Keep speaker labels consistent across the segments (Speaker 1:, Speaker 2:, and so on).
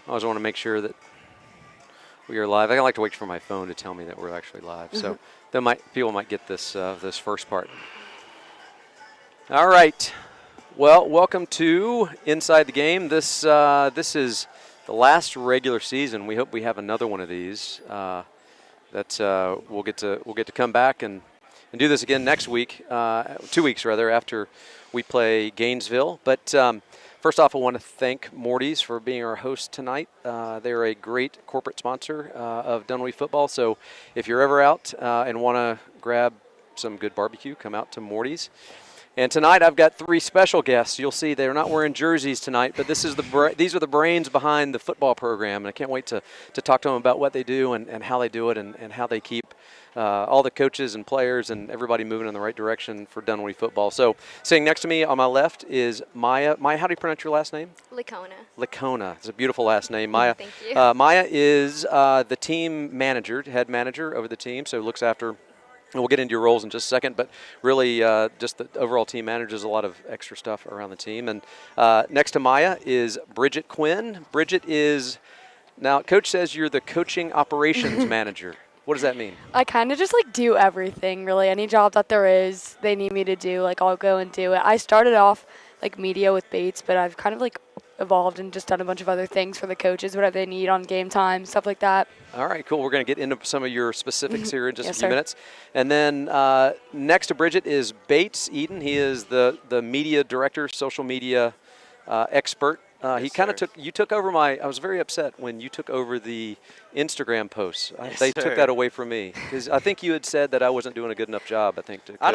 Speaker 1: I always want to make sure that we are live. I like to wait for my phone to tell me that we're actually live. So people might get this this first part. All right. Well, welcome to Inside the Game. This is the last regular season. We hope we have another one of these. We'll get to come back and do this again next week, 2 weeks rather, after we play Gainesville. But first off, I want to thank Morty's for being our host tonight. They're a great corporate sponsor of Dunwoody football. So if you're ever out and want to grab some good barbecue, come out to Morty's. And tonight I've got three special guests. You'll see they're not wearing jerseys tonight, but these are the brains behind the football program. And I can't wait to talk to them about what they do and how they do it and how they keep all the coaches and players and everybody moving in the right direction for Dunwoody football. So sitting next to me on my left is Maya. Maya, how do you pronounce your last name?
Speaker 2: Licona.
Speaker 1: Licona. It's a beautiful last name. Maya.
Speaker 2: Thank you.
Speaker 1: Maya is the team manager, head manager over the team, so looks after. And we'll get into your roles in just a second, but really just the overall team manager does a lot of extra stuff around the team. And next to Maya is Brigid Quinn. Brigid is, now Coach says you're the coaching operations manager. What does that mean?
Speaker 3: I kind of just do everything, really. Any job that there is, they need me to do, I'll go and do it. I started off media with Bates, but I've kind of evolved and just done a bunch of other things for the coaches, whatever they need on game time, stuff like that.
Speaker 1: All right, cool. We're going to get into some of your specifics here in just
Speaker 3: Yes,
Speaker 1: a few
Speaker 3: sir.
Speaker 1: minutes. And then next to Brigid is Bates Eden. He is the media director, social media expert. He kind of took over I was very upset when you took over the Instagram posts. They took that away from me because I think you had said that I wasn't doing a good enough job, I think, to coach.
Speaker 4: I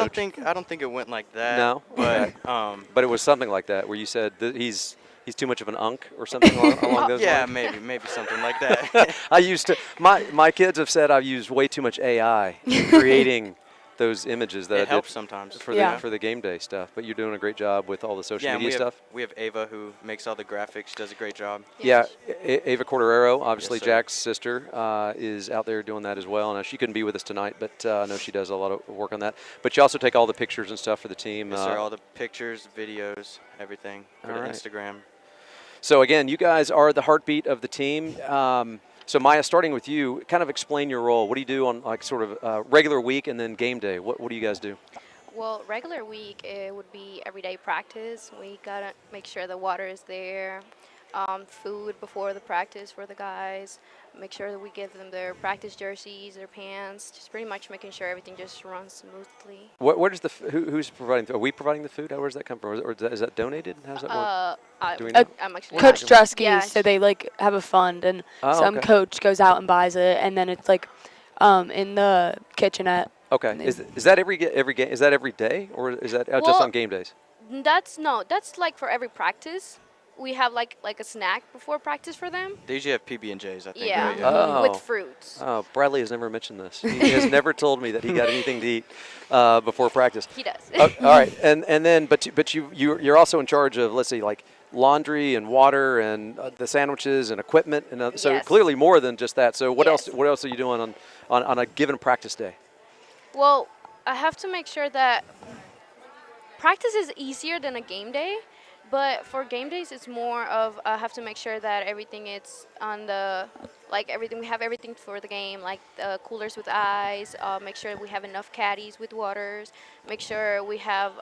Speaker 4: don't think it went like that.
Speaker 1: No?
Speaker 4: But
Speaker 1: but it was something like that where you said that he's too much of an unk or something along those
Speaker 4: yeah,
Speaker 1: lines.
Speaker 4: maybe something like that.
Speaker 1: I used to my kids have said I've used way too much AI in creating those images that
Speaker 4: It
Speaker 1: I did
Speaker 4: helps sometimes.
Speaker 1: for the game day stuff. But you're doing a great job with all the social
Speaker 4: Yeah,
Speaker 1: media
Speaker 4: and
Speaker 1: stuff.
Speaker 4: we have Ava who makes all the graphics, does a great job.
Speaker 1: Yeah, Ava Cordero, obviously
Speaker 4: Yes, sir.
Speaker 1: Jack's sister, is out there doing that as well. Now she couldn't be with us tonight, but I know she does a lot of work on that. But you also take all the pictures and stuff for the team.
Speaker 4: Yes, sir, all the pictures, videos, everything for the
Speaker 1: right.
Speaker 4: Instagram.
Speaker 1: So again, you guys are the heartbeat of the team. So Maya, starting with you, kind of explain your role. What do you do on sort of regular week and then game day? What do you guys do?
Speaker 2: Well, regular week, it would be everyday practice. We got to make sure the water is there, food before the practice for the guys, make sure that we give them their practice jerseys, their pants, just pretty much making sure everything just runs smoothly.
Speaker 1: Where does who's providing? Are we providing the food? Where does that come from? Or is that donated? How does that work? Do we know?
Speaker 2: I'm actually
Speaker 3: Coach
Speaker 2: not-
Speaker 3: Drusky,
Speaker 2: Yeah,
Speaker 3: so they have a fund, and some
Speaker 1: okay.
Speaker 3: coach goes out and buys it, and then it's in the kitchenette.
Speaker 1: Okay. Is that every game? Is that every day, or is that just
Speaker 2: Well,
Speaker 1: on game days?
Speaker 2: That's for every practice. We have like a snack before practice for them.
Speaker 4: They usually have PB&Js, I think.
Speaker 2: Yeah,
Speaker 4: Right?
Speaker 1: Oh.
Speaker 2: with fruits.
Speaker 1: Oh, Bradley has never mentioned this. He has never told me that he got anything to eat before practice.
Speaker 2: He does.
Speaker 1: All right, and then you're also in charge of, let's say, laundry and water and the sandwiches and equipment, and so
Speaker 2: Yes.
Speaker 1: clearly more than just that. So what
Speaker 2: Yes.
Speaker 1: else are you doing on a given practice day?
Speaker 2: Well, I have to make sure that practice is easier than a game day, but for game days, it's more of I have to make sure that everything is on the, everything, we have everything for the game, like the coolers with ice, make sure we have enough caddies with waters, make sure we have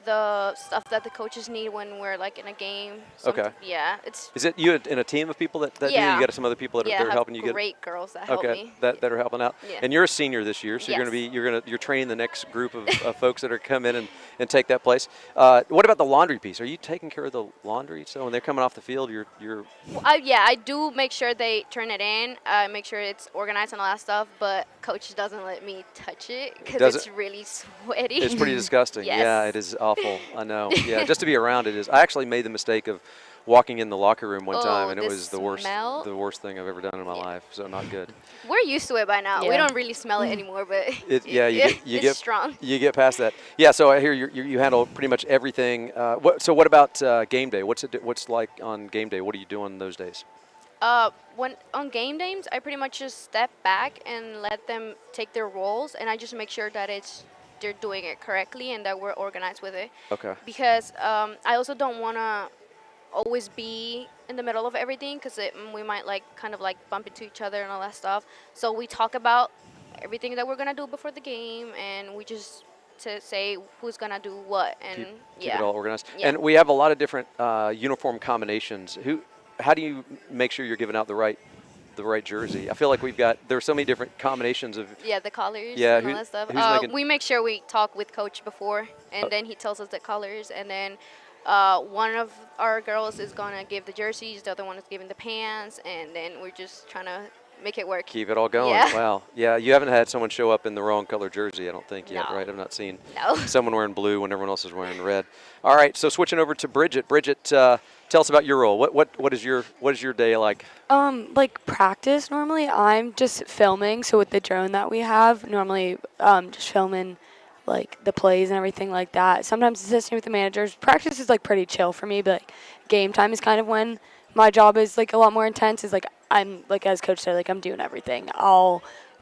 Speaker 2: the stuff that the coaches need when we're in a game.
Speaker 1: Okay.
Speaker 2: Yeah, it's.
Speaker 1: Is it you in a team of people that do?
Speaker 2: Yeah.
Speaker 1: You got some other people that
Speaker 2: Yeah,
Speaker 1: are
Speaker 2: have
Speaker 1: helping you get.
Speaker 2: great girls that help me.
Speaker 1: that are helping out.
Speaker 2: Yeah.
Speaker 1: And you're a senior this year, so
Speaker 2: Yes.
Speaker 1: you're training the next group of folks that are come in and take that place. What about the laundry piece? Are you taking care of the laundry? So when they're coming off the field, you're.
Speaker 2: Yeah, I do make sure they turn it in, make sure it's organized and all that stuff, but coach doesn't let me touch it because
Speaker 1: Does
Speaker 2: it's really sweaty.
Speaker 1: It's pretty disgusting.
Speaker 2: Yes.
Speaker 1: Yeah, it is awful. I know. Yeah, just to be around it is. I actually made the mistake of walking in the locker room one time, and it was the worst thing I've ever done in my life. So not good.
Speaker 2: We're used to it by now. We
Speaker 3: Yeah.
Speaker 2: don't really smell it anymore, but
Speaker 1: You
Speaker 2: it's
Speaker 1: get
Speaker 2: strong.
Speaker 1: You get past that. Yeah. So I hear you handle pretty much everything. What about game day? What's like on game day? What are you doing those days?
Speaker 2: When on game days, I pretty much just step back and let them take their roles, and I just make sure that they're doing it correctly and that we're organized with it.
Speaker 1: Okay.
Speaker 2: Because I also don't want to always be in the middle of everything because we might like kind of like bump into each other and all that stuff. So we talk about everything that we're gonna do before the game, and we just to say who's gonna do what, and
Speaker 1: Keep it all organized.
Speaker 2: Yeah.
Speaker 1: And we have a lot of different uniform combinations. How do you make sure you're giving out the right jersey? I feel like there's so many different combinations of.
Speaker 2: Yeah, the colors
Speaker 1: Yeah,
Speaker 2: and all that stuff.
Speaker 1: making-
Speaker 2: We make sure we talk with coach before, and then he tells us the colors, and then one of our girls is gonna give the jerseys, the other one is giving the pants, and then we're just trying to make it work.
Speaker 1: Keep it all going.
Speaker 2: Yeah.
Speaker 1: Wow. Yeah, you haven't had someone show up in the wrong color jersey, I don't think yet,
Speaker 2: No.
Speaker 1: right? I've not seen
Speaker 2: No.
Speaker 1: someone wearing blue when everyone else is wearing red. All right, so switching over to Brigid. Brigid, tell us about your role. What is your day like?
Speaker 3: Like practice, normally I'm just filming. So with the drone that we have, normally just filming like the plays and everything like that. Sometimes assisting with the managers. Practice is like pretty chill for me, but like game time is kind of when my job is like a lot more intense. Is like I'm like, as coach said, like I'm doing everything.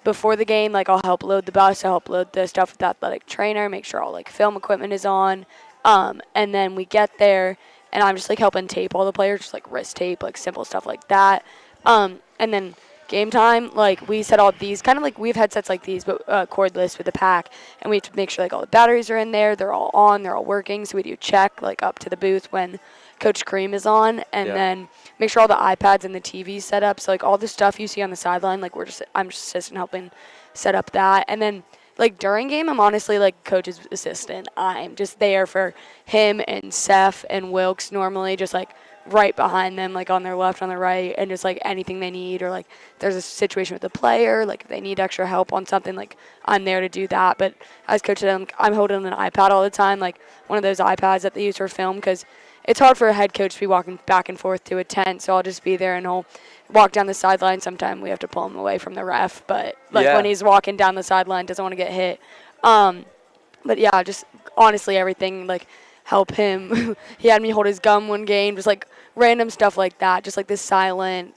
Speaker 3: Before the game, like I'll help load the bus, I'll help load the stuff with the athletic trainer, make sure all like film equipment is on. And then we get there and I'm just like helping tape all the players, just like wrist tape, like simple stuff like that. And then game time, like we set all these kind of like we have headsets like these, but cordless with the pack, and we have to make sure like all the batteries are in there, they're all on, they're all working. So we do check like up to the booth when Coach Kareem is on, and then make sure all the iPads and the TVs set up. So like all the stuff you see on the sideline, like I'm just assistant helping set up that, and then. Like during game, I'm honestly like coach's assistant. I'm just there for him and Seth and Wilkes normally, just like right behind them, like on their left, on their right, and just like anything they need, or like there's a situation with the player, like if they need extra help on something, like I'm there to do that. But as coach said, I'm holding an iPad all the time, like one of those iPads that they use for film, because it's hard for a head coach to be walking back and forth to a tent, so I'll just be there and he'll walk down the sideline. Sometimes we have to pull him away from the ref, but like when he's walking down the sideline, doesn't want to get hit. But yeah, just honestly everything, like help him. He had me hold his gum one game, just like random stuff like that, just like this silent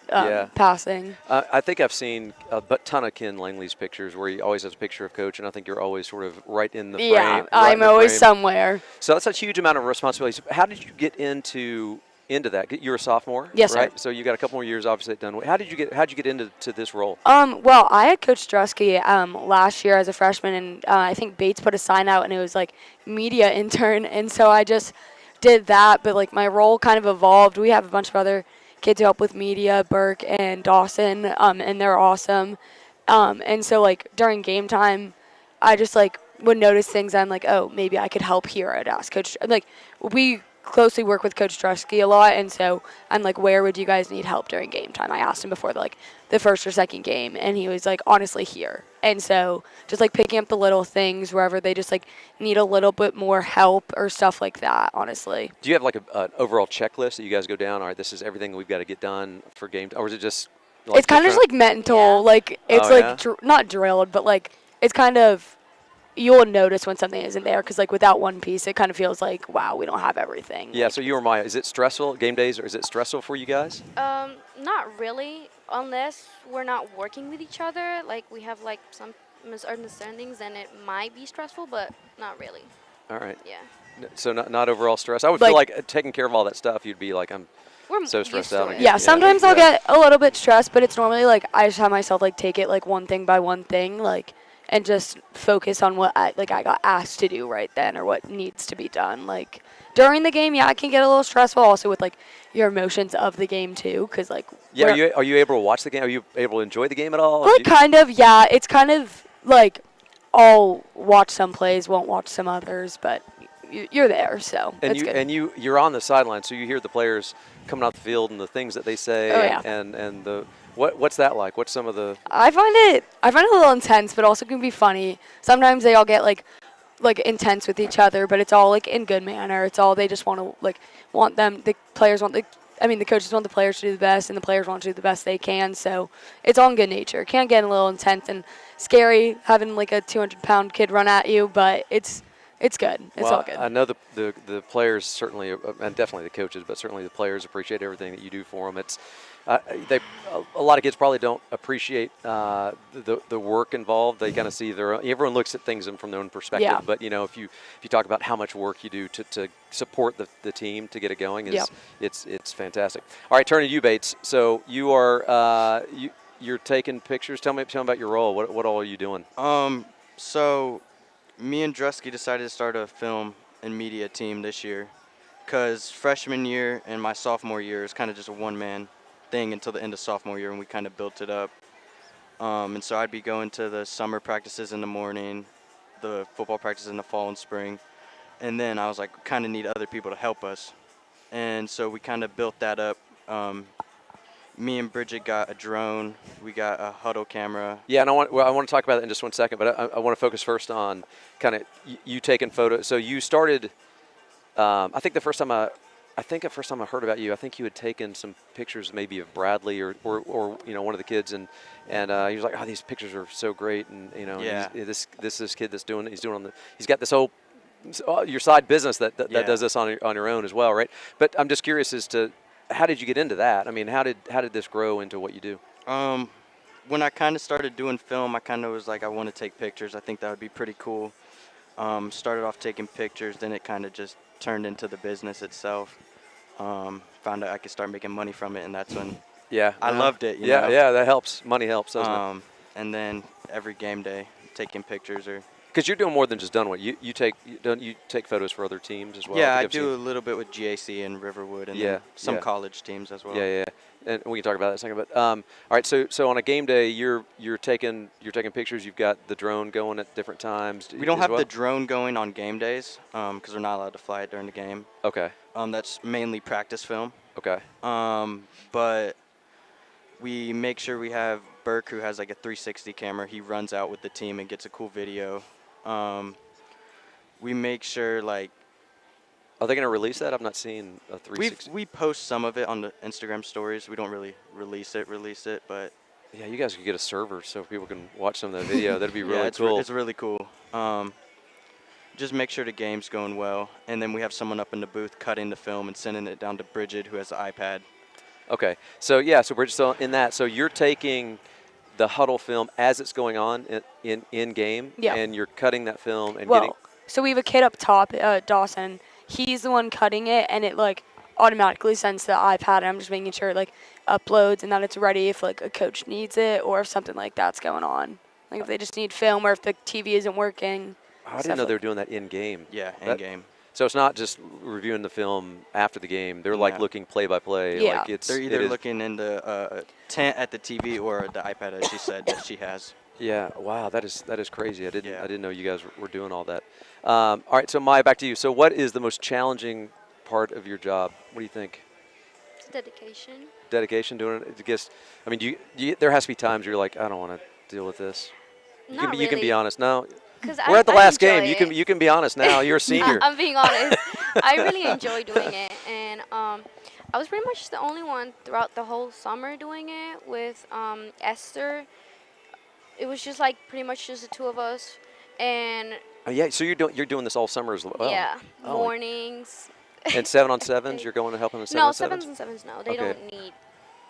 Speaker 3: passing.
Speaker 1: I think I've seen a ton of Ken Langley's pictures where he always has a picture of Coach, and I think you're always sort of right in the frame.
Speaker 3: Yeah, I'm always somewhere.
Speaker 1: So that's a huge amount of responsibility. How did you get into that? You're a sophomore,
Speaker 3: yes,
Speaker 1: right?
Speaker 3: sir.
Speaker 1: So you got a couple more years obviously at Dunwoody. How'd you get into this role?
Speaker 3: Well, I had Coach Drusky last year as a freshman, and I think Bates put a sign out, and it was like media intern, and so I just did that. But like my role kind of evolved. We have a bunch of other kids who help with media, Burke and Dawson, and they're awesome. And so like during game time, I just like would notice things. I'm like, oh, maybe I could help here. I'd ask Coach. Like we closely work with Coach Drusky a lot, and so I'm like, where would you guys need help during game time? I asked him before the first or second game, and he was like, honestly, here. And so just like picking up the little things wherever they just like need a little bit more help or stuff like that, honestly.
Speaker 1: Do you have like an overall checklist that you guys go down? All right, this is everything we've got to get done for game, or is it just? Like
Speaker 3: It's kind of just like mental, like it's not drilled, but like it's kind of. You'll notice when something isn't there, because like without one piece, it kind of feels like, wow, we don't have everything.
Speaker 1: Yeah. So you or Maya, is it stressful game days, or is it stressful for you guys?
Speaker 2: Not really, unless we're not working with each other. Like we have like some misunderstandings, and it might be stressful, but not really.
Speaker 1: All right.
Speaker 2: Yeah.
Speaker 1: So not overall stress. I would feel like taking care of all that stuff, you'd be like, we're so stressed out.
Speaker 3: Yeah, sometimes I'll get a little bit stressed, but it's normally like I just have myself like take it like one thing by one thing, like. And just focus on what I got asked to do right then, or what needs to be done. Like during the game, yeah, it can get a little stressful. Also with like your emotions of the game too, because like
Speaker 1: are you able to watch the game? Are you able to enjoy the game at all?
Speaker 3: Like kind of, yeah. It's kind of like I'll watch some plays, won't watch some others, but you're there, so
Speaker 1: and
Speaker 3: it's good.
Speaker 1: And you're on the sideline, so you hear the players coming out the field and the things that they say, and the. What's that like? What's some of the? I find it
Speaker 3: a little intense, but also can be funny. Sometimes they all get like intense with each other, but it's all like in good manner. It's all they just want to the coaches want the players to do the best, and the players want to do the best they can. So it's all in good nature. It can get a little intense and scary having like a 200-pound kid run at you, but it's It's good. It's
Speaker 1: well,
Speaker 3: all good.
Speaker 1: I know the players certainly, and definitely the coaches, but certainly the players appreciate everything that you do for them. It's they a lot of kids probably don't appreciate the work involved. They kind of see everyone looks at things from their own perspective.
Speaker 3: Yeah.
Speaker 1: But if you talk about how much work you do to support the team to get it going, it's fantastic. All right, turning to you, Bates. So you are you're taking pictures. Tell me about your role. What all are you doing?
Speaker 4: So me and Drusky decided to start a film and media team this year, because freshman year and my sophomore year is kind of just a one-man thing until the end of sophomore year, and we kind of built it up. And so I'd be going to the summer practices in the morning, the football practices in the fall and spring, and then I was like, we kind of need other people to help us. And so we kind of built that up. Me and Brigid got a drone. We got a huddle camera.
Speaker 1: Yeah, and I want to talk about that in just 1 second, but I want to focus first on kind of you taking photos. So you started. I think the first time I heard about you, I think you had taken some pictures maybe of Bradley or one of the kids, and he was like, oh, these pictures are so great, and
Speaker 4: Yeah.
Speaker 1: and this kid that's doing it, he's got this whole your side business that does this on your own as well, right? But I'm just curious as to how did you get into that? I mean, how did this grow into what you do?
Speaker 4: When I kind of started doing film, I kind of was like, I want to take pictures. I think that would be pretty cool. Started off taking pictures, then it kind of just turned into the business itself. Found out I could start making money from it, and that's when I loved it. You know?
Speaker 1: Yeah, that helps. Money helps, doesn't it?
Speaker 4: And then every game day, taking pictures or.
Speaker 1: Because you're doing more than just Dunwoody. You take photos for other teams as well.
Speaker 4: Yeah, I do a little bit with GAC and Riverwood, and then some
Speaker 1: yeah.
Speaker 4: college teams as well.
Speaker 1: Yeah, and we can talk about that in a second. But all right, so on a game day, you're taking pictures. You've got the drone going at different times.
Speaker 4: We don't have the drone going on game days because we're not allowed to fly it during the game.
Speaker 1: Okay.
Speaker 4: That's mainly practice film.
Speaker 1: Okay.
Speaker 4: But we make sure we have Burke, who has like a 360 camera. He runs out with the team and gets a cool video. We make sure like.
Speaker 1: Are they going to release that? I've not seen a 360.
Speaker 4: We post some of it on the Instagram stories. We don't really release it, but.
Speaker 1: Yeah, you guys could get a server so people can watch some of the video. That'd be really
Speaker 4: yeah,
Speaker 1: cool.
Speaker 4: It's really cool. Just make sure the game's going well, and then we have someone up in the booth cutting the film and sending it down to Brigid, who has the iPad.
Speaker 1: Okay, so Brigid, so in that, so you're taking the huddle film as it's going on in game, and you're cutting that film and getting.
Speaker 3: So we have a kid up top, Dawson. He's the one cutting it, and it like automatically sends to the iPad. And I'm just making sure it like uploads and that it's ready if like a coach needs it or if something like that's going on. Like if they just need film or if the TV isn't working.
Speaker 1: I didn't know they were doing that in game.
Speaker 4: Yeah, in game.
Speaker 1: So it's not just reviewing the film after the game. They're like looking play by play.
Speaker 3: Yeah.
Speaker 1: Like
Speaker 4: they're either looking in the tent at the TV or the iPad, as she said that she has.
Speaker 1: Yeah. Wow. That is crazy. I didn't know you guys were doing all that. All right. So Maya, back to you. So what is the most challenging part of your job? What do you think?
Speaker 2: It's dedication.
Speaker 1: Dedication, doing it. I guess. I mean, do you there has to be times you're like, I don't want to deal with this. You can be honest. No. We're at the last game. You can be honest now. You're a senior.
Speaker 2: I'm being honest. I really enjoy doing it, and I was pretty much the only one throughout the whole summer doing it with Esther. It was just like pretty much just the two of us, and.
Speaker 1: Yeah. So you're doing this all summer as well.
Speaker 2: Yeah. Mornings.
Speaker 1: And 7-on-7s. You're going to help them in 7-on-7s.
Speaker 2: No, 7s no. They don't need.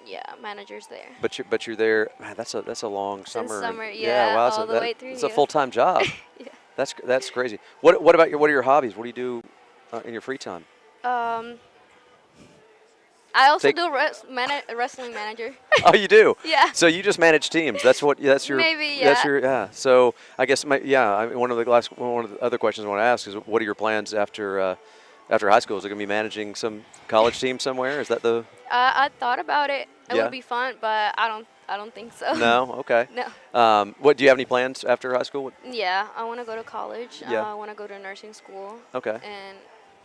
Speaker 2: Yeah, managers there.
Speaker 1: But you're there. Man, that's a long summer.
Speaker 2: Since summer,
Speaker 1: Wow,
Speaker 2: all the way through.
Speaker 1: It's a full-time job.
Speaker 2: Yeah.
Speaker 1: That's crazy. What about what are your hobbies? What do you do in your free time?
Speaker 2: I also do wrestling manager.
Speaker 1: Oh, you do?
Speaker 2: Yeah.
Speaker 1: So you just manage teams. That's your.
Speaker 2: Maybe,
Speaker 1: That's your. So I guess I mean, one of the other questions I want to ask is, what are your plans after high school? Is it going to be managing some college team somewhere? Is that the?
Speaker 2: I thought about it. It would be fun, but I don't think so.
Speaker 1: No. Okay.
Speaker 2: No.
Speaker 1: What do you have any plans after high school?
Speaker 2: Yeah, I want to go to college.
Speaker 1: Yeah.
Speaker 2: I want to go to nursing school.
Speaker 1: Okay.
Speaker 2: And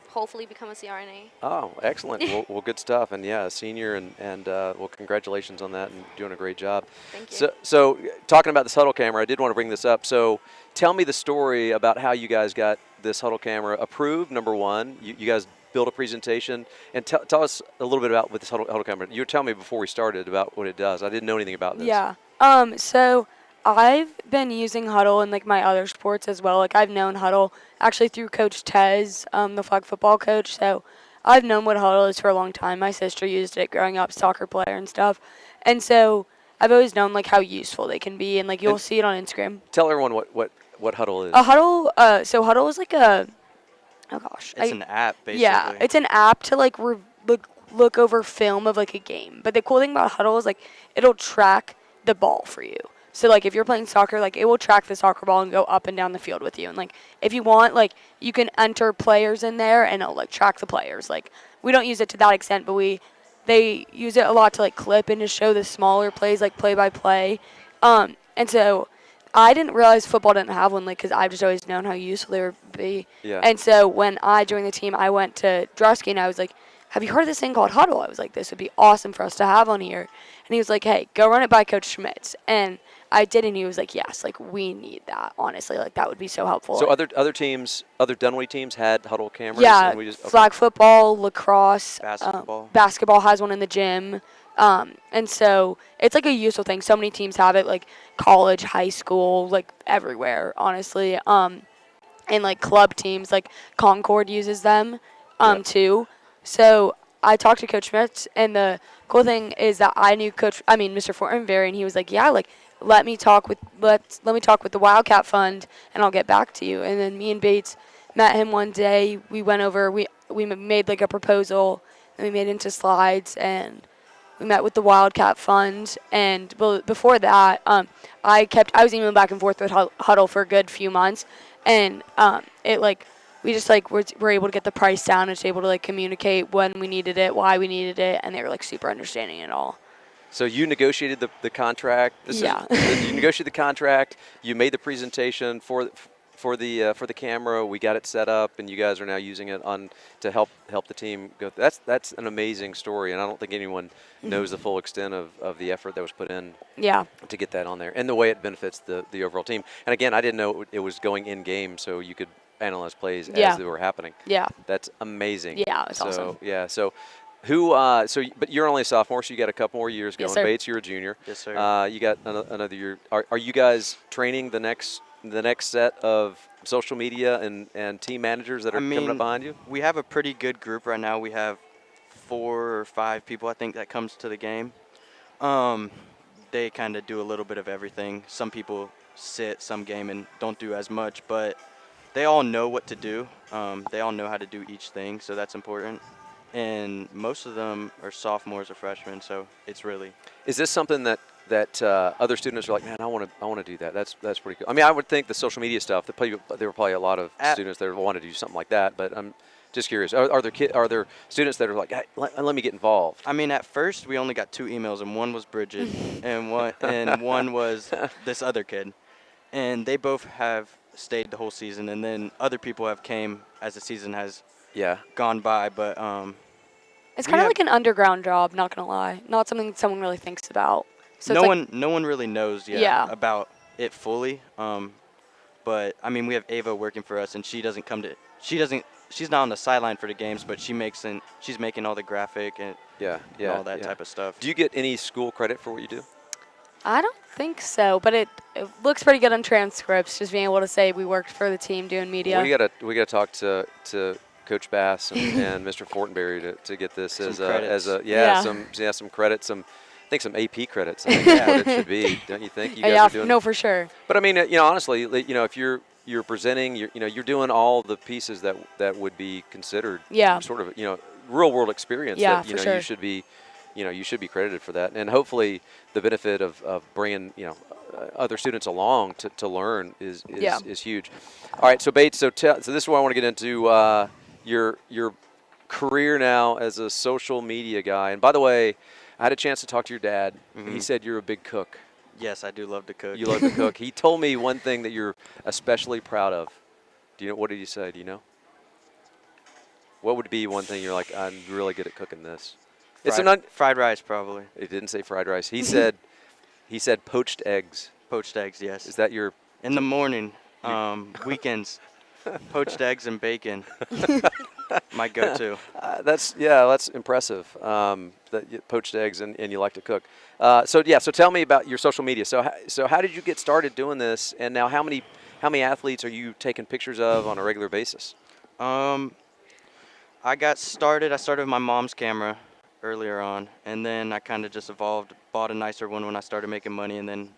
Speaker 2: hopefully become a CRNA.
Speaker 1: Oh, excellent. well, good stuff. And a senior, and well, congratulations on that, and doing a great job.
Speaker 2: Thank you.
Speaker 1: So talking about this huddle camera, I did want to bring this up. So tell me the story about how you guys got this huddle camera approved. Number one, you guys built a presentation, and tell us a little bit about what this huddle camera. You were telling me before we started about what it does. I didn't know anything about this.
Speaker 3: Yeah. So I've been using Huddle in like my other sports as well. Like I've known Huddle actually through Coach Tez, the flag football coach. So I've known what Huddle is for a long time. My sister used it growing up, soccer player and stuff. And so I've always known like how useful they can be, and like you'll see it on Instagram.
Speaker 1: Tell everyone what Huddle is.
Speaker 3: A Huddle, so Huddle is like oh gosh,
Speaker 4: It's an app, basically.
Speaker 3: yeah, it's an app to like look over film of like a game. But the cool thing about Huddle is like it'll track the ball for you. So like if you're playing soccer, like it will track the soccer ball and go up and down the field with you. And like if you want, like you can enter players in there and it'll like track the players. Like we don't use it to that extent, but they use it a lot to like clip and to show the smaller plays, like play by play. And so I didn't realize football didn't have one, like, because I've just always known how useful they would be.
Speaker 1: Yeah.
Speaker 3: And so when I joined the team, I went to Drusky and I was like, have you heard of this thing called Huddle? I was like, this would be awesome for us to have on here. And he was like, hey, go run it by Coach Schmitz. And I did, and he was like, yes, like, we need that, honestly. Like, that would be so helpful.
Speaker 1: So other teams, other Dunwoody teams had Huddle cameras?
Speaker 3: Yeah,
Speaker 1: and we just, okay.
Speaker 3: flag football, lacrosse.
Speaker 4: Basketball.
Speaker 3: Basketball has one in the gym. And so it's like a useful thing. So many teams have it, like college, high school, like everywhere, honestly. And like club teams, like Concord uses them too. So I talked to Coach Schmitz, and the cool thing is that I knew Mr. Fortenberry, and he was like, yeah, like let me talk with the Wildcat Fund, and I'll get back to you. And then me and Bates met him one day. We went over, we made like a proposal, and we made it into slides, and we met with the Wildcat Fund. And before that, I was emailing back and forth with Huddle for a good few months, and we just like were able to get the price down and just able to like communicate when we needed it, why we needed it, and they were like super understanding and all.
Speaker 1: So you negotiated the contract.
Speaker 3: Yeah.
Speaker 1: You negotiated the contract. You made the presentation for the camera. We got it set up, and you guys are now using it to help the team go. That's an amazing story, and I don't think anyone knows the full extent of the effort that was put in.
Speaker 3: Yeah.
Speaker 1: To get that on there, and the way it benefits the overall team. And again, I didn't know it was going in game, so you could analyze plays as they were happening.
Speaker 3: Yeah.
Speaker 1: That's amazing.
Speaker 3: Yeah, it's awesome.
Speaker 1: Yeah. So. But you're only a sophomore, so you got a couple more years going.
Speaker 3: Yes, sir.
Speaker 1: Bates, you're a junior.
Speaker 4: Yes, sir.
Speaker 1: You got another year. Are you guys training the next set of social media and team managers that are coming up behind you?
Speaker 4: We have a pretty good group right now. We have 4 or 5 people, I think, that comes to the game. They kind of do a little bit of everything. Some people sit some game and don't do as much, but they all know what to do. They all know how to do each thing, so that's important. And most of them are sophomores or freshmen, so it's really.
Speaker 1: Is this something that other students are like, man, I want to do that. That's pretty cool. I mean, I would think the social media stuff. There were probably a lot of students that want to do something like that. But I'm just curious. Are there students that are like, hey, let me get involved?
Speaker 4: I mean, at first we only got 2 emails, and one was Brigid, and one was this other kid, and they both have stayed the whole season, and then other people have came as the season has.
Speaker 1: Yeah.
Speaker 4: Gone by, but
Speaker 3: it's kind of like an underground job, not gonna lie. Not something someone really thinks about. So
Speaker 4: no one really knows yet about it fully. But I mean, we have Ava working for us, and she's not on the sideline for the games, but she's making all the graphic and all that type of stuff.
Speaker 1: Do you get any school credit for what you do?
Speaker 3: I don't think so, but it looks pretty good on transcripts, just being able to say we worked for the team doing media.
Speaker 1: Well, we gotta talk to Coach Bass and Mr. Fortenberry to get this some credits, I think some AP credits. I think that's what it should be, don't you think? You guys are doing
Speaker 3: for sure.
Speaker 1: But I mean, honestly, if you're presenting, you're doing all the pieces that would be considered sort of real world experience.
Speaker 3: Yeah,
Speaker 1: that,
Speaker 3: for sure.
Speaker 1: You should be credited for that, and hopefully the benefit of bringing other students along to learn is huge. All right, so Bates, so this is what I want to get into. Your career now as a social media guy. And by the way, I had a chance to talk to your dad. Mm-hmm. He said you're a big cook.
Speaker 4: Yes, I do love to cook.
Speaker 1: You love to cook. He told me one thing that you're especially proud of. Do you know? What did he say? Do you know? What would be one thing you're like, I'm really good at cooking this?
Speaker 4: Fried rice, probably.
Speaker 1: It didn't say fried rice. He said poached eggs.
Speaker 4: Poached eggs, yes.
Speaker 1: Is that your?
Speaker 4: In the morning, weekends. Poached eggs and bacon. my go-to.
Speaker 1: That's impressive. That you poached eggs and you like to cook. So tell me about your social media. So how did you get started doing this? And now how many athletes are you taking pictures of on a regular basis?
Speaker 4: I started with my mom's camera earlier on, and then I kind of just evolved, bought a nicer one when I started making money, and then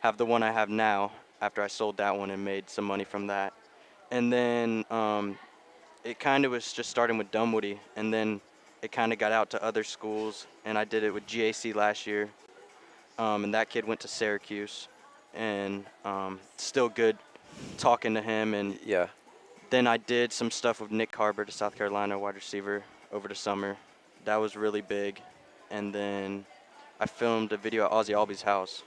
Speaker 4: have the one I have now after I sold that one and made some money from that. And then it kind of was just starting with Dunwoody, and then it kind of got out to other schools, and I did it with GAC last year, and that kid went to Syracuse, and still good talking to him. And
Speaker 1: Yeah.
Speaker 4: then I did some stuff with Nick Harbor, the South Carolina wide receiver, over the summer. That was really big. And then I filmed a video at Ozzie Albies' house.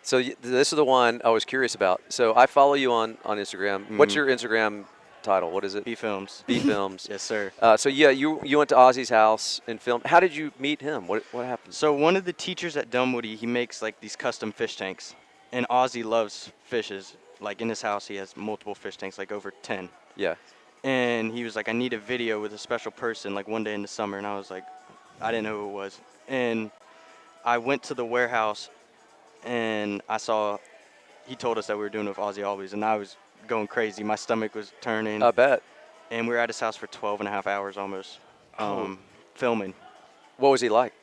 Speaker 1: So this is the one I was curious about. So I follow you on Instagram. What's your Instagram title? What is it?
Speaker 4: B Films.
Speaker 1: B Films.
Speaker 4: Yes, sir.
Speaker 1: So you went to Ozzie's house and filmed. How did you meet him? What happened?
Speaker 4: So one of the teachers at Dunwoody, he makes like these custom fish tanks. And Ozzie loves fishes. Like in his house, he has multiple fish tanks, like over 10.
Speaker 1: Yeah.
Speaker 4: And he was like, I need a video with a special person, like one day in the summer. And I was like, I didn't know who it was. And I went to the warehouse, and he told us that we were doing it with Ozzie Albies, and I was going crazy. My stomach was turning.
Speaker 1: I bet.
Speaker 4: And we were at his house for 12 and a half hours almost, filming.
Speaker 1: What was he like?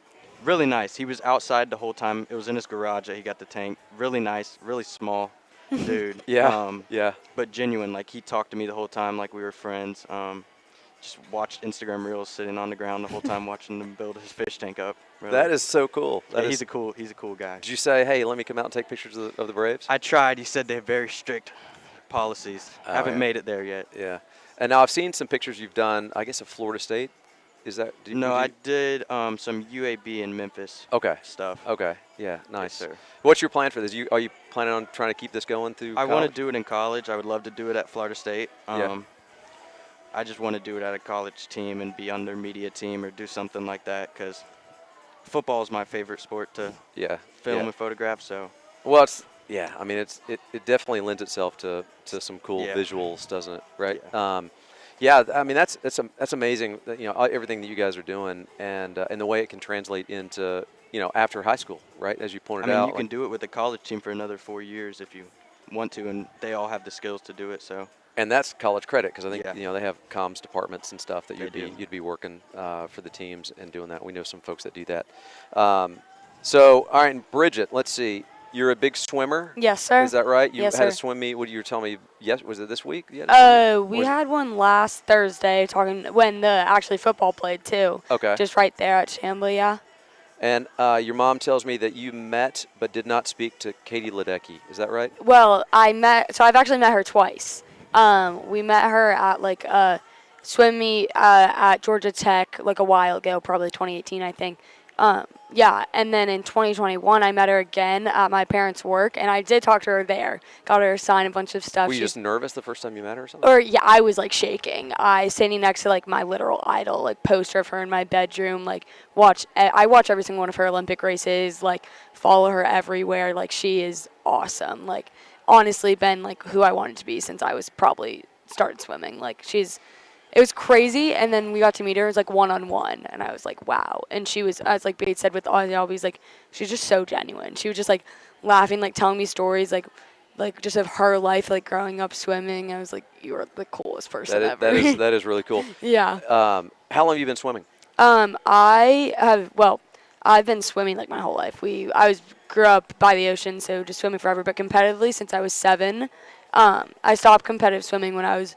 Speaker 4: Really nice. He was outside the whole time. It was in his garage that he got the tank. Really nice, really small dude.
Speaker 1: Yeah. Yeah.
Speaker 4: But genuine. Like, he talked to me the whole time like we were friends. Just watched Instagram reels sitting on the ground the whole time watching him build his fish tank up. Really.
Speaker 1: That is so cool.
Speaker 4: He's a cool guy.
Speaker 1: Did you say, hey, let me come out and take pictures of the Braves?
Speaker 4: I tried. He said they have very strict policies. Haven't made it there yet.
Speaker 1: Yeah. And now I've seen some pictures you've done, I guess, of Florida State. Is that?
Speaker 4: I did some UAB in Memphis.
Speaker 1: Okay.
Speaker 4: Stuff.
Speaker 1: Okay. Yeah. Nice.
Speaker 4: Yes, sir.
Speaker 1: What's your plan for this? Are you planning on trying to keep this going through
Speaker 4: I
Speaker 1: college?
Speaker 4: want to do it in college. I would love to do it at Florida State.
Speaker 1: Yeah.
Speaker 4: I just want to do it at a college team and be on their media team or do something like that, because football is my favorite sport to film and photograph. So.
Speaker 1: Well, I mean, it definitely lends itself to some cool visuals, doesn't it? Right.
Speaker 4: Yeah.
Speaker 1: I mean, that's amazing. That, everything that you guys are doing, and the way it can translate into after high school, right? As you pointed out.
Speaker 4: I mean, you can do it with the college team for another 4 years if you want to, and they all have the skills to do it. So.
Speaker 1: And that's college credit, because I think they have comms departments and stuff that you'd be working for the teams and doing that. We know some folks that do that. So, all right, and Brigid, let's see. You're a big swimmer.
Speaker 3: Yes, sir.
Speaker 1: Is that right? You
Speaker 3: Yes,
Speaker 1: had a
Speaker 3: sir.
Speaker 1: swim meet. What you were telling me? Yes, was it this week?
Speaker 3: We had one last Thursday when the actually football played too.
Speaker 1: Okay.
Speaker 3: Just right there at Chambly, yeah.
Speaker 1: And your mom tells me that you met but did not speak to Katie Ledecky. Is that right?
Speaker 3: Well, I've actually met her twice. We met her at like a swim meet at Georgia Tech like a while ago, probably 2018, I think. And then in 2021, I met her again at my parents' work, and I did talk to her there. Got her to sign a bunch of stuff.
Speaker 1: Were you just nervous the first time you met her or something?
Speaker 3: I was like shaking. I standing next to like my literal idol, like poster of her in my bedroom. Like I watch every single one of her Olympic races. Like follow her everywhere. Like she is awesome. Like honestly been like who I wanted to be since I was probably started swimming. Like it was crazy, and then we got to meet her. It was like one-on-one, and I was like, wow. And she was, as like Bates said with Ozzie Albies, like she's just so genuine. She was just like laughing, like telling me stories, like just of her life, like growing up swimming. I was like, you are the coolest person ever.
Speaker 1: That is really cool.
Speaker 3: Yeah.
Speaker 1: How long have you been swimming?
Speaker 3: I've been swimming like my whole life. Grew up by the ocean, so just swimming forever. But competitively since I was 7. I stopped competitive swimming when I was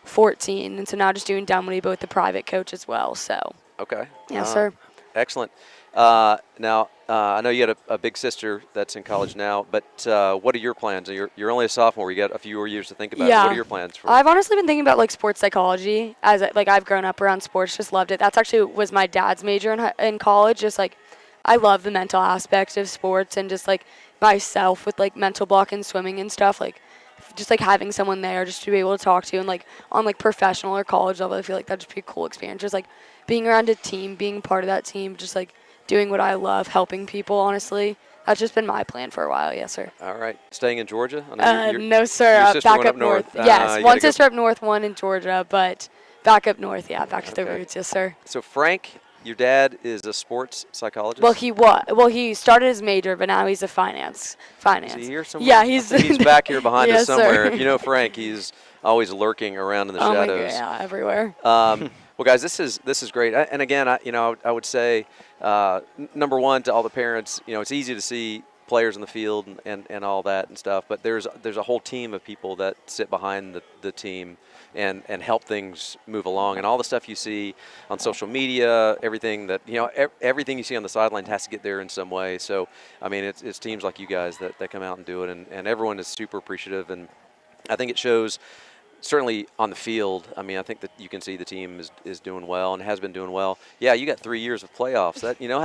Speaker 3: 14, and so now just doing Dunwoody, but with the private coach as well. So.
Speaker 1: Okay.
Speaker 3: Yes, sir.
Speaker 1: Excellent. Now, I know you got a big sister that's in college now, but what are your plans? You're only a sophomore. You got a few more years to think about it. What are your plans for?
Speaker 3: I've honestly been thinking about like sports psychology, as I've grown up around sports, just loved it. That's actually was my dad's major in college. Just like I love the mental aspect of sports, and just like myself with like mental block and swimming and stuff, like just like having someone there just to be able to talk to, and like on like professional or college level, I feel like that'd just be a cool experience. Just like being around a team, being part of that team, just like doing what I love, helping people. Honestly, that's just been my plan for a while. Yes, sir.
Speaker 1: All right, staying in Georgia?
Speaker 3: No, sir.
Speaker 1: Your sister
Speaker 3: Back
Speaker 1: went
Speaker 3: up north.
Speaker 1: Yes,
Speaker 3: one sister up north, one in Georgia, but Back up north, yeah, back to the
Speaker 1: Okay.
Speaker 3: roots, yes, sir.
Speaker 1: So Frank, your dad is a sports psychologist.
Speaker 3: Well, he started his major, but now he's a finance.
Speaker 1: Is he here somewhere?
Speaker 3: Yeah,
Speaker 1: I think he's back here behind us
Speaker 3: Yes,
Speaker 1: somewhere.
Speaker 3: sir.
Speaker 1: If you know Frank, he's always lurking around in the
Speaker 3: Oh my God,
Speaker 1: shadows.
Speaker 3: yeah, everywhere.
Speaker 1: Well, guys, this is great. And again, I would say, number one, to all the parents, it's easy to see players in the field and all that and stuff, but there's a whole team of people that sit behind the team and help things move along. And all the stuff you see on social media, everything that, everything you see on the sideline has to get there in some way. So, I mean, it's teams like you guys that come out and do it, and everyone is super appreciative. And I think it shows certainly on the field. I mean, I think that you can see the team is doing well and has been doing well. Yeah, you got 3 years of playoffs. That you know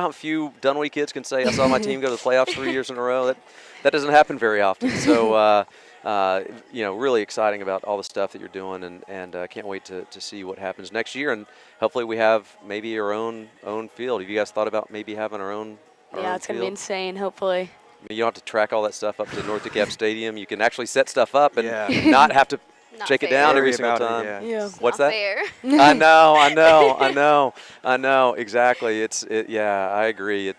Speaker 1: how few Dunwoody kids can say I saw my team go to the playoffs 3 years in a row. That doesn't happen very often. So really exciting about all the stuff that you're doing, and can't wait to see what happens next year. And hopefully we have maybe our own field. Have you guys thought about maybe having our own?
Speaker 3: Yeah, it's going to be insane, hopefully.
Speaker 1: I mean, you don't have to track all that stuff up to North DeKalb Stadium. You can actually set stuff up and
Speaker 4: Yeah.
Speaker 1: not have to
Speaker 2: Not
Speaker 1: shake it
Speaker 2: fair.
Speaker 1: down every
Speaker 4: Worry
Speaker 1: single
Speaker 4: about
Speaker 1: time.
Speaker 4: it,
Speaker 3: Yeah.
Speaker 1: What's
Speaker 2: Not
Speaker 1: that?
Speaker 2: fair.
Speaker 1: I know. Exactly. Yeah, I agree.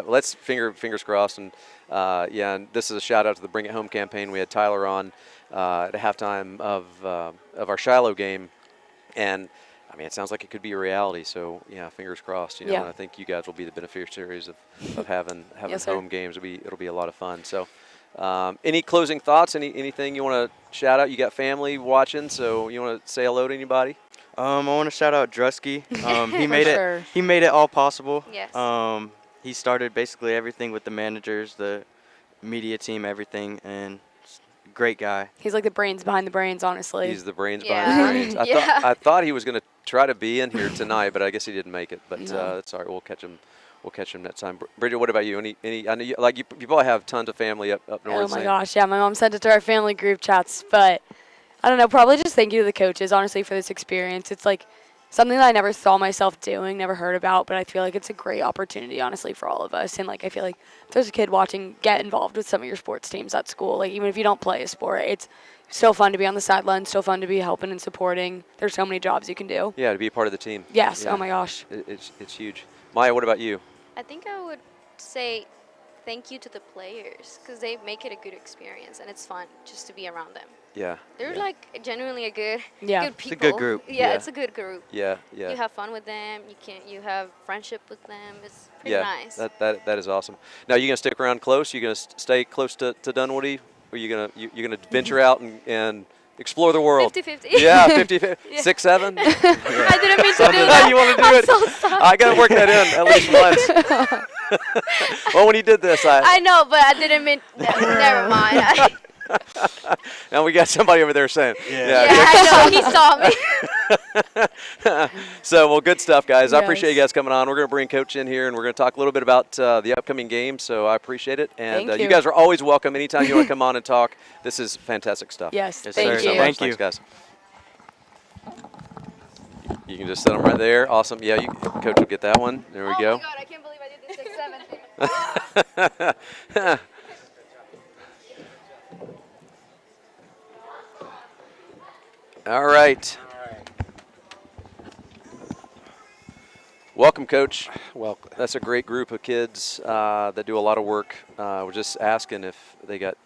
Speaker 1: Let's fingers crossed, and and this is a shout out to the Bring It Home campaign. We had Tyler on at halftime of our Shiloh game, and I mean, it sounds like it could be a reality. So yeah, fingers crossed.
Speaker 3: Yeah.
Speaker 1: And I think you guys will be the beneficiaries of having
Speaker 3: Yes, sir.
Speaker 1: home games. It'll be a lot of fun. So. Any closing thoughts? Anything you want to shout out? You got family watching, so you want to say hello to anybody?
Speaker 4: I want to shout out Drusky. He
Speaker 3: For
Speaker 4: made
Speaker 3: sure.
Speaker 4: it. He made it all possible.
Speaker 2: Yes.
Speaker 4: He started basically everything with the managers, the media team, everything, and great guy.
Speaker 3: He's like the brains behind the brains, honestly.
Speaker 1: He's the brains
Speaker 2: Yeah.
Speaker 1: behind the brains.
Speaker 2: Yeah.
Speaker 1: I thought he was going to try to be in here tonight, but I guess he didn't make it. But
Speaker 3: No.
Speaker 1: that's all right. We'll catch him. We'll catch him next time. Brigid, what about you? Any? I know you probably have tons of family up north.
Speaker 3: Oh my
Speaker 1: saying-
Speaker 3: gosh, yeah, my mom sent it to our family group chats, but I don't know, probably just thank you to the coaches, honestly, for this experience. It's like something that I never saw myself doing, never heard about, but I feel like it's a great opportunity, honestly, for all of us. And like I feel like if there's a kid watching, get involved with some of your sports teams at school. Like even if you don't play a sport, it's still fun to be on the sidelines, still fun to be helping and supporting. There's so many jobs you can do.
Speaker 1: Yeah, to be a part of the team.
Speaker 3: Yes,
Speaker 1: Yeah.
Speaker 3: oh my gosh.
Speaker 1: It's huge. Maya, what about you?
Speaker 2: I think I would say thank you to the players because they make it a good experience and it's fun just to be around them.
Speaker 1: Yeah.
Speaker 2: They're
Speaker 1: yeah.
Speaker 2: like genuinely a good
Speaker 3: Yeah.
Speaker 2: good
Speaker 3: It's
Speaker 4: a
Speaker 2: people.
Speaker 4: good group.
Speaker 2: Yeah,
Speaker 1: Yeah.
Speaker 2: it's a good group.
Speaker 1: Yeah.
Speaker 2: You have fun with them. You have friendship with them. It's pretty
Speaker 1: Yeah,
Speaker 2: nice.
Speaker 1: that is awesome. Now, you gonna stick around close? You gonna stay close to Dunwoody, or you gonna venture out and explore the world?
Speaker 2: 50-50.
Speaker 1: Yeah, 50-50.
Speaker 2: Yeah.
Speaker 1: 6-7.
Speaker 2: I didn't mean to do
Speaker 1: How
Speaker 2: that.
Speaker 1: you want to do
Speaker 2: I'm
Speaker 1: it?
Speaker 2: so sorry.
Speaker 1: I gotta work that in at least once. Well, when you did this,
Speaker 2: I know, but I didn't mean. Never mind.
Speaker 1: now we got somebody over there saying,
Speaker 2: Yeah, I know. He saw me.
Speaker 1: So, well, good stuff, guys. I appreciate you
Speaker 3: Yes.
Speaker 1: guys coming on. We're going to bring Coach in here, and we're going to talk a little bit about the upcoming game, so I appreciate it. And
Speaker 3: Thank
Speaker 1: you
Speaker 3: you.
Speaker 1: guys are always welcome anytime you want to come on and talk. This is fantastic stuff.
Speaker 3: Yes,
Speaker 4: Yes,
Speaker 3: thank
Speaker 4: sir.
Speaker 3: you.
Speaker 1: So much.
Speaker 4: Thank you.
Speaker 1: Thanks, guys. You can just set them right there. Awesome. Yeah, Coach will get that one. There we go.
Speaker 2: Oh my God! I can't believe I did the 6-7 thing.
Speaker 1: All right. Welcome, Coach.
Speaker 5: Welcome.
Speaker 1: That's a great group of kids that do a lot of work. We're just asking if they got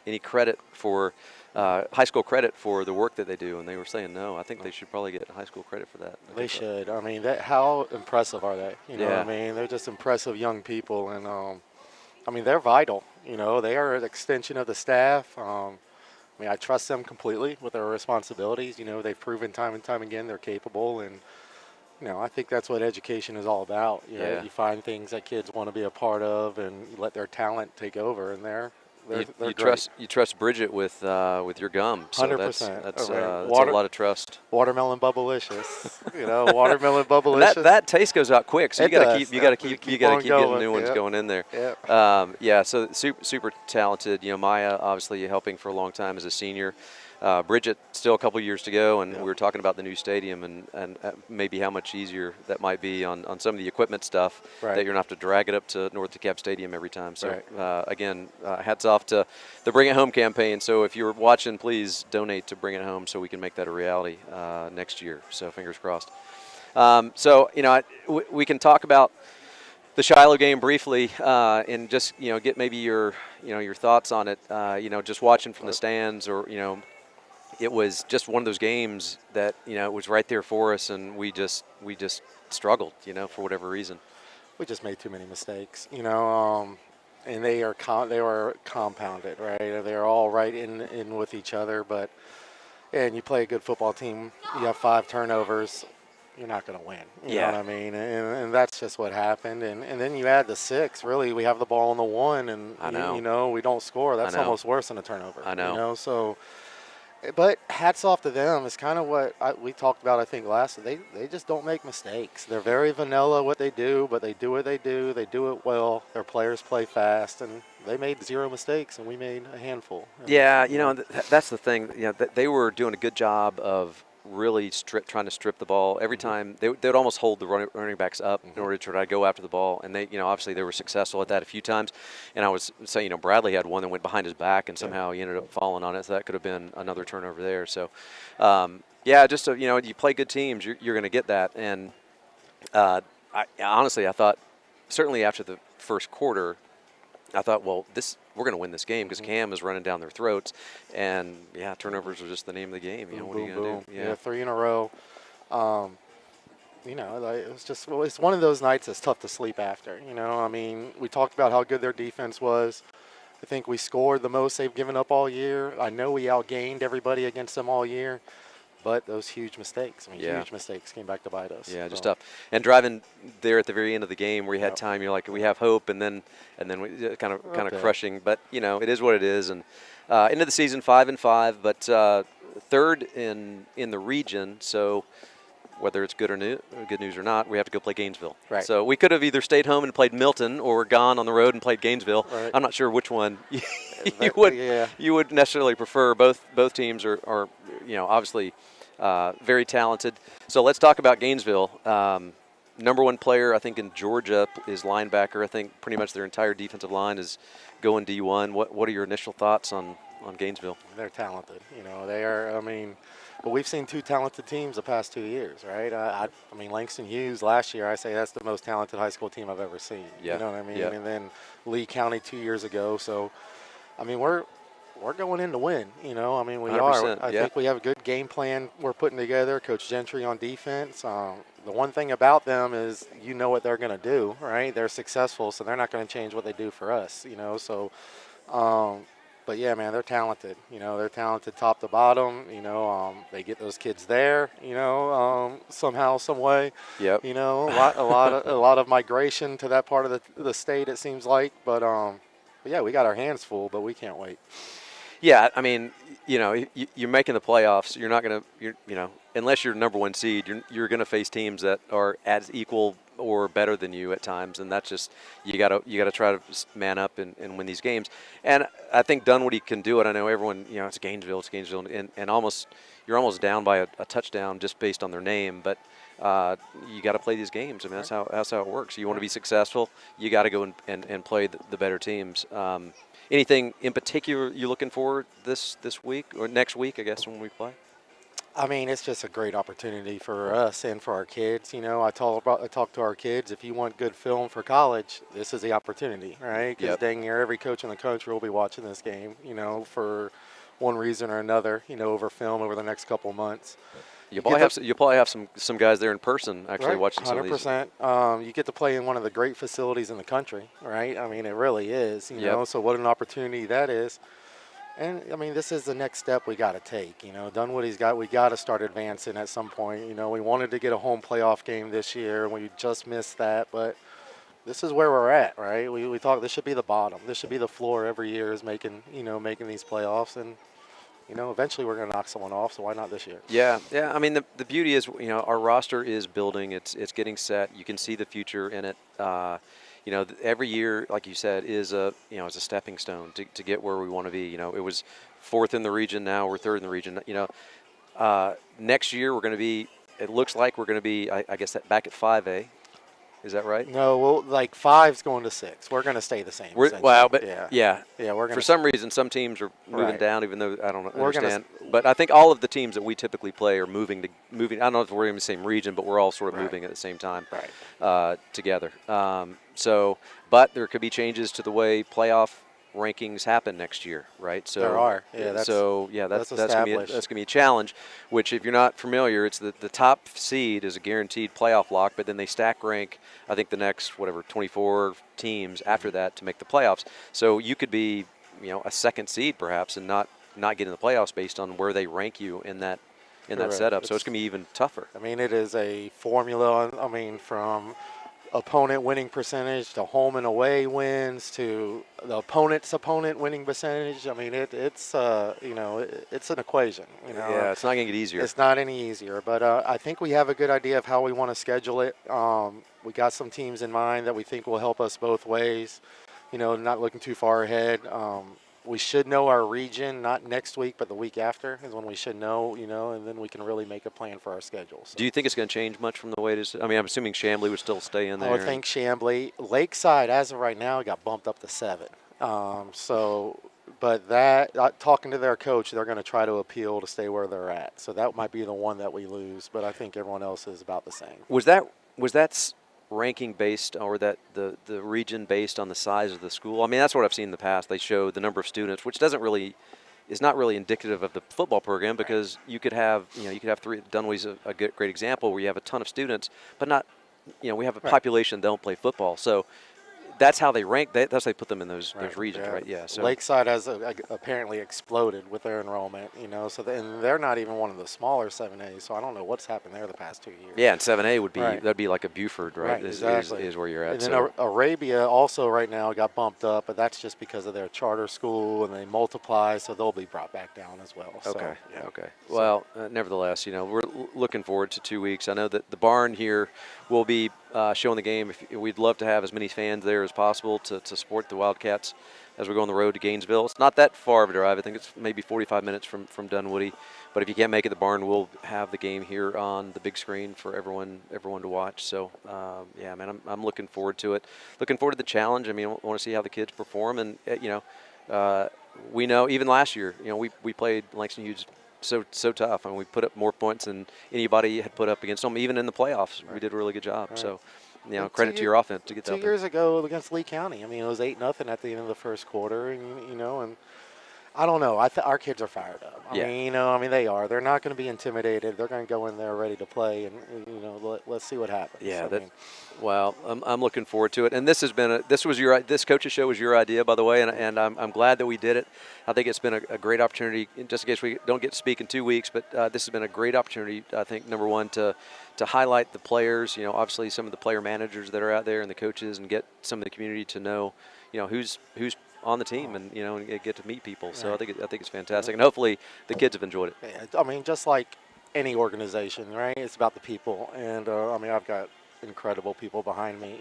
Speaker 1: any credit for high school credit for the work that they do, and they were saying no. I think they should probably get high school credit for that.
Speaker 5: They should. I mean, how impressive are they? You know
Speaker 1: Yeah.
Speaker 5: what I mean? They're just impressive young people, and I mean, they're vital. You know, they are an extension of the staff. I mean, I trust them completely with their responsibilities. You know, they've proven time and time again they're capable, and you know, I think that's what education is all about. You know,
Speaker 1: Yeah.
Speaker 5: you find things that kids want to be a part of, and you let their talent take over, and they're
Speaker 1: You
Speaker 5: great.
Speaker 1: trust Brigid with your gum. So
Speaker 5: 100%.
Speaker 1: That's
Speaker 5: Right.
Speaker 1: a
Speaker 5: Water-
Speaker 1: lot of trust.
Speaker 5: Watermelon bubblicious. You know, watermelon
Speaker 1: And
Speaker 5: bubblicious.
Speaker 1: that taste goes out quick, so
Speaker 5: It
Speaker 1: you got to
Speaker 5: does.
Speaker 1: keep you got to
Speaker 5: Yep.
Speaker 1: keep
Speaker 5: You
Speaker 1: you
Speaker 5: keep
Speaker 1: got to
Speaker 5: on
Speaker 1: keep getting
Speaker 5: going.
Speaker 1: new ones
Speaker 5: Yep.
Speaker 1: going in there.
Speaker 5: Yep.
Speaker 1: Yeah, so super talented. You know, Maya obviously helping for a long time as a senior. Brigid, still a couple years to go, and
Speaker 5: Yeah.
Speaker 1: we were talking about the new stadium and maybe how much easier that might be on some of the equipment stuff,
Speaker 5: Right.
Speaker 1: that you're going to have to drag it up to North DeKalb Stadium every time. So,
Speaker 5: Right.
Speaker 1: again, hats off to the Bring It Home campaign. So if you're watching, please donate to Bring It Home so we can make that a reality next year. So fingers crossed. So, we can talk about the Shiloh game briefly, and just get maybe your thoughts on it. Just watching from the stands, or it was just one of those games that it was right there for us, and we just struggled, for whatever reason.
Speaker 5: We just made too many mistakes, and they were compounded, right? They're all right in with each other, but and you play a good football team, you have 5 turnovers, you're not going to win. You know what I mean? And that's just what happened. And then you add the 6. Really, we have the ball on the 1, and
Speaker 1: I know.
Speaker 5: we don't score. That's
Speaker 1: I know.
Speaker 5: almost worse than a turnover.
Speaker 1: I know.
Speaker 5: So. But hats off to them. It's kind of what we talked about, I think, last. They just don't make mistakes. They're very vanilla what they do, but they do what they do. They do it well. Their players play fast, and they made 0 mistakes, and we made a handful.
Speaker 1: Yeah, that's the thing. They were doing a good job of really trying to strip the ball. Every time they would almost hold the running backs up in order to try to go after the ball, and they obviously they were successful at that a few times. And I was saying, Bradley had one that went behind his back, and somehow he ended up falling on it. So that could have been another turnover there. So just you play good teams, you're going to get that. And honestly, I thought certainly after the first quarter, I thought, well, we're going to win this game because Cam is running down their throats, and turnovers are just the name of the game. What are you going to do?
Speaker 5: Yeah, 3 in a row. It's one of those nights that's tough to sleep after. We talked about how good their defense was. I think we scored the most they've given up all year. I know we outgained everybody against them all year. But those huge mistakes, huge mistakes came back to bite us.
Speaker 1: Yeah, just tough. And driving there at the very end of the game where you had time, you're like, we have hope, and then we kind of crushing. But it is what it is. And end of the season 5-5, but 3rd in the region. So whether it's good news or not, we have to go play Gainesville.
Speaker 5: Right.
Speaker 1: So we could have either stayed home and played Milton, or gone on the road and played Gainesville.
Speaker 5: Right.
Speaker 1: I'm not sure which one you would necessarily prefer. Both teams are obviously very talented. So let's talk about Gainesville. Number 1 player, I think, in Georgia is linebacker. I think pretty much their entire defensive line is going D1. What are your initial thoughts on Gainesville?
Speaker 5: They're talented. They are. But we've seen 2 talented teams the past 2 years, right? Langston Hughes last year, I say that's the most talented high school team I've ever seen.
Speaker 1: Yeah.
Speaker 5: You know what I mean?
Speaker 1: Yeah.
Speaker 5: And then Lee County 2 years ago. So, we're going in to win. We are. I think we have a good game plan we're putting together. Coach Gentry on defense. The one thing about them is what they're going to do, right? They're successful, so they're not going to change what they do for us. So. But yeah, man, they're talented. They're talented top to bottom. They get those kids there. Somehow, some way.
Speaker 1: Yep.
Speaker 5: A lot of migration to that part of the state. It seems like, but yeah, we got our hands full, but we can't wait.
Speaker 1: Yeah, you're making the playoffs. You're not going to, unless you're number 1 seed, you're going to face teams that are as equal or better than you at times, and that's just you got to try to man up and win these games. And I think Dunwoody can do it. I know everyone, it's Gainesville, and you're almost down by a touchdown just based on their name, but you got to play these games. That's how it works. You want to be successful, you got to go and play the better teams. Anything in particular you're looking for this week or next week, I guess, when we play?
Speaker 5: It's just a great opportunity for us and for our kids. I talk to our kids. If you want good film for college, this is the opportunity, right? Because dang near every coach in the country will be watching this game, for one reason or another, over film over the next couple months.
Speaker 1: You'll probably have some guys there in person actually watching some of these.
Speaker 5: 100%. You get to play in one of the great facilities in the country, right? It really is, So what an opportunity that is. And this is the next step we got to take. Dunwoody's we got to start advancing at some point. We wanted to get a home playoff game this year, and we just missed that. But this is where we're at, right? We talk. This should be the bottom. This should be the floor every year is making these playoffs, and eventually we're going to knock someone off. So why not this year?
Speaker 1: Yeah. The beauty is our roster is building. It's getting set. You can see the future in it. every year, like you said, is is a stepping stone to get where we want to be. It was fourth in the region. Now we're third in the region. Next year we're going to be. It looks like we're going to be. I guess back at 5A. Is that right?
Speaker 5: No, well, like 5's going to 6. We're going to stay the same.
Speaker 1: But
Speaker 5: yeah, we're going
Speaker 1: for some reason, some teams are moving down, even though I don't
Speaker 5: We're gonna
Speaker 1: understand. But I think all of the teams that we typically play are moving. I don't know if we're in the same region, but we're all sort of moving at the same time together. But there could be changes to the way playoff rankings happen next year, right? So
Speaker 5: there are. Yeah,
Speaker 1: that's
Speaker 5: established.
Speaker 1: that's gonna be a challenge. Which, if you're not familiar, it's the top seed is a guaranteed playoff lock, but then they stack rank. I think the next 24 teams after that to make the playoffs. So you could be a second seed perhaps and not get in the playoffs based on where they rank you in that setup. So it's gonna be even tougher.
Speaker 5: I mean, it is a formula. I mean, from opponent winning percentage to home and away wins to the opponent's opponent winning percentage. I mean, it's an equation.
Speaker 1: Yeah, it's not going to get easier.
Speaker 5: It's not any easier, but I think we have a good idea of how we want to schedule it. We got some teams in mind that we think will help us both ways. Not looking too far ahead. We should know our region, not next week, but the week after is when we should know, and then we can really make a plan for our schedule. So.
Speaker 1: Do you think it's going to change much from the way it is? I mean, I'm assuming Chamblee would still stay in there.
Speaker 5: I would think Chamblee. Lakeside, as of right now, got bumped up to 7. But talking to their coach, they're going to try to appeal to stay where they're at. So that might be the one that we lose, but I think everyone else is about the same.
Speaker 1: Was that ranking based, or that the region based on the size of the school? I mean, that's what I've seen in the past. They show the number of students, which is not really indicative of the football program, because you could have 3. Dunwoody's a great example where you have a ton of students, but not, we have a population that don't play football. So that's how they rank. That's how they put them in those regions, right? Yeah. So
Speaker 5: Lakeside has apparently exploded with their enrollment, So and they're not even one of the smaller 7As. So I don't know what's happened there the past 2 years.
Speaker 1: Yeah, and 7A would be that'd be like a Buford, right?
Speaker 5: Right, exactly.
Speaker 1: Is where you're at.
Speaker 5: And then Arabia also right now got bumped up, but that's just because of their charter school and they multiply, so they'll be brought back down as well.
Speaker 1: Okay.
Speaker 5: So, yeah.
Speaker 1: Okay. Well, nevertheless, we're looking forward to 2 weeks. I know that the barn here will be showing the game. We'd love to have as many fans there as possible to support the Wildcats as we go on the road to Gainesville. It's not that far of a drive. I think it's maybe 45 minutes from Dunwoody. But if you can't make it, the barn will have the game here on the big screen for everyone to watch. So, yeah, man, I'm looking forward to it. Looking forward to the challenge. I mean, I want to see how the kids perform. And, we know even last year, we played Langston Hughes so tough, and we put up more points than anybody had put up against them. Even in the playoffs, we did a really good job. So, credit to your offense to get that.
Speaker 5: 2 years ago against Lee County, I mean, it was 8-0 at the end of the first quarter, and I don't know. Our kids are fired up. I mean, they are. They're not going to be intimidated. They're going to go in there ready to play, and let's see what happens.
Speaker 1: Yeah. Well, I'm looking forward to it. And this coach's show was your idea, by the way, and I'm glad that we did it. I think it's been a great opportunity. Just in case we don't get to speak in 2 weeks, but this has been a great opportunity. I think number one to highlight the players. Obviously some of the player managers that are out there and the coaches, and get some of the community to know, who's on the team, and and get to meet people. So I think it's fantastic, and hopefully the kids have enjoyed it.
Speaker 5: Yeah, I mean, just like any organization, right? It's about the people, and I mean, I've got incredible people behind me.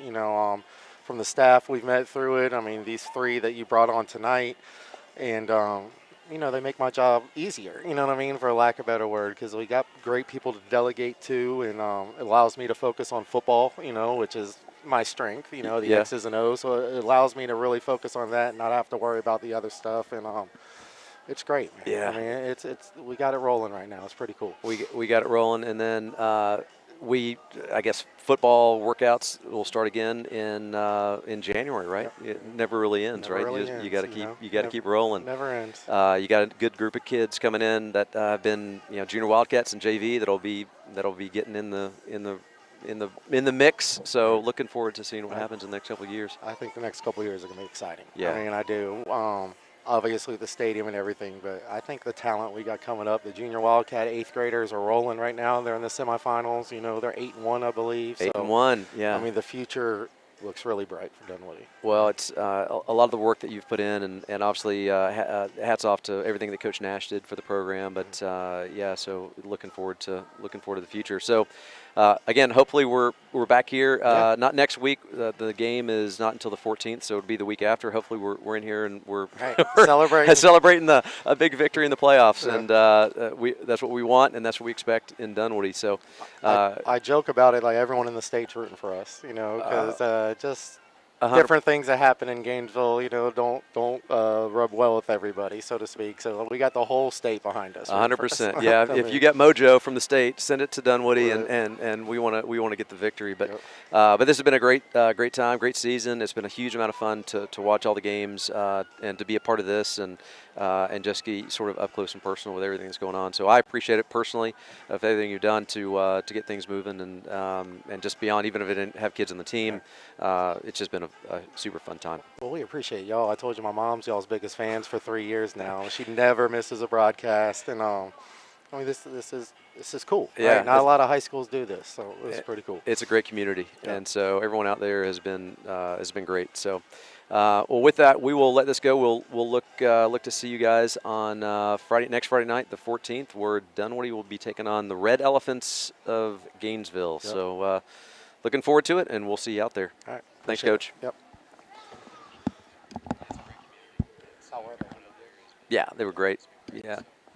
Speaker 5: From the staff we've met through it. I mean, these 3 that you brought on tonight, and they make my job easier. You know what I mean, for lack of a better word, because we got great people to delegate to, and it allows me to focus on football. Which is my strength, the X's and O's. So it allows me to really focus on that and not have to worry about the other stuff. And it's great, man.
Speaker 1: Yeah.
Speaker 5: I mean, it's we got it rolling right now. It's pretty cool.
Speaker 1: We got it rolling, and then I guess football workouts will start again in January, right?
Speaker 5: Yep.
Speaker 1: It never really ends, right? You got to keep rolling.
Speaker 5: Never ends.
Speaker 1: You got a good group of kids coming in that have been junior Wildcats and JV that'll be getting in the mix. So looking forward to seeing what happens in the next couple of years.
Speaker 5: I think the next couple of years are going to be exciting.
Speaker 1: Yeah.
Speaker 5: I mean, I do. Obviously the stadium and everything, but I think the talent we got coming up, the junior Wildcat 8th graders are rolling right now. They're in the semifinals. They're 8-1, I believe.
Speaker 1: 8-1, yeah.
Speaker 5: I mean, the future looks really bright for Dunwoody.
Speaker 1: Well, it's a lot of the work that you've put in, and obviously hats off to everything that Coach Nash did for the program. But so looking forward to the future. So again, hopefully we're back here.
Speaker 5: Yeah.
Speaker 1: Not next week. The game is not until the 14th, so it'll be the week after. Hopefully we're in here and we're
Speaker 5: Right.
Speaker 1: we're celebrating a big victory in the playoffs,
Speaker 5: Yeah.
Speaker 1: and that's what we want and that's what we expect in Dunwoody. So
Speaker 5: I joke about it like everyone in the state's rooting for us, because just different things that happen in Gainesville, don't rub well with everybody, so to speak. So we got the whole state behind us.
Speaker 1: 100%. Yeah. If you got mojo from the state, send it to Dunwoody,
Speaker 5: Right.
Speaker 1: and we want to get the victory. But
Speaker 5: Yep.
Speaker 1: but this has been a great time, great season. It's been a huge amount of fun to watch all the games and to be a part of this and just get sort of up close and personal with everything that's going on. So I appreciate it personally of everything you've done to get things moving and just beyond. Even if I didn't have kids on the team, it's just been a super fun time.
Speaker 5: Well, we appreciate y'all. I told you my mom's y'all's biggest fans for 3 years now. She never misses a broadcast, and this is cool.
Speaker 1: Yeah.
Speaker 5: Right? Not a lot of high schools do this, so it's pretty cool.
Speaker 1: It's a great community,
Speaker 5: Yeah.
Speaker 1: and so everyone out there has been great. So, well, with that, we will let this go. We'll look to see you guys on next Friday night, the 14th, where Dunwoody will be taking on the Red Elephants of Gainesville.
Speaker 5: Yep.
Speaker 1: So, looking forward to it, and we'll see you out there.
Speaker 5: All right.
Speaker 1: Thanks,
Speaker 5: Appreciate
Speaker 1: Coach.
Speaker 5: it. Yep.
Speaker 1: Yeah, they were great. Yeah.